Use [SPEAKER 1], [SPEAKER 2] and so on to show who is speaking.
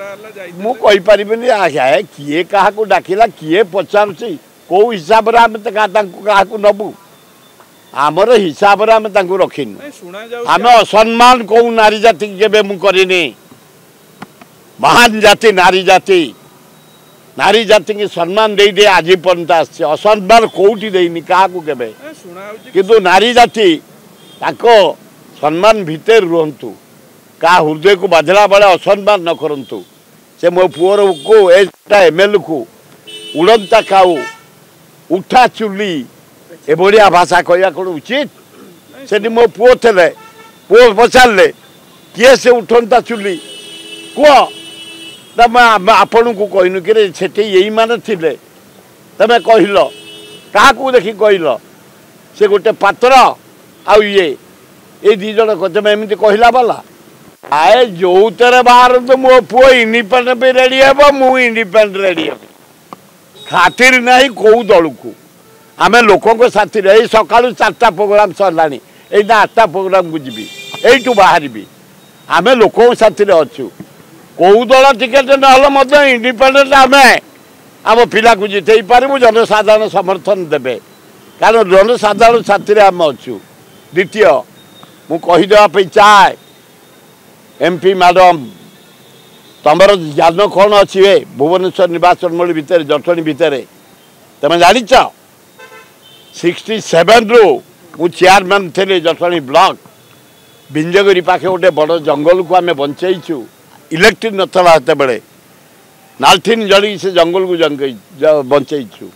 [SPEAKER 1] मु कहि परिबेनी आज्ञा किए काहाकू डाकिला किए पचारुची को हिसाब रे हम काहाकू नबू आमर हिसाब रे हम तांकू रखिन हम असम्मान को नारी जाति केबे मु करिनी महान जाति नारी जाति की सम्मान दे दे आज पर्यंत आसे असम्मान कोठी देनी काहाकू केबे किंतु नारी जाति ताको सम्मान भितर रुहंतु का हृदय को बाजला बेले असम्मान न करंतु से मो पुअर को एमएल को उड़ंता खाऊ उठा चुली ए बढ़िया भाषा कहया कौन उचित से मो पुओ थे पुओ पचारे किए से उठंता चुली कह तमें आपण को कहनु कि सेठी यही माने थिले तमें कहल क्या देखी कहल से गोटे पात्र आउ ये दी जन तमें एमती कहला वाला आए जो तेरे बाहर तो मो पुओ इंडिपेंडेंट भी रेडी है मु इंडिपेंडेंट रेडी है खातिर नहीं कौ दल को आम लोकों साथी सका 4टा प्रोग्राम सरला एना 8टा प्रोग्राम को जी यू बाहर आम लोकों साथी अच्छु कौ दल टिकेट ना इंडिपेंडेंट आम आम पिला को जिते पारू जनसाधारण समर्थन देवे कारण जनसाधारण साथी आम अच्छु द्वितीय मु कहीदेवाई चाहे एमपी मैडम तमर ज्ञान कौन अच्छी भुवनेश्वर निर्वाचन मंडली भितर जटणी भितर तुम जान 67 रु मु चेयरमैन थे जटणी ब्लॉक बिंजगरी पाखे गोटे बड़ जंगल को आम बंचेचु इलेक्ट्रिक नथला बेले नालथिन जड़ी से जंगल को बंचेचु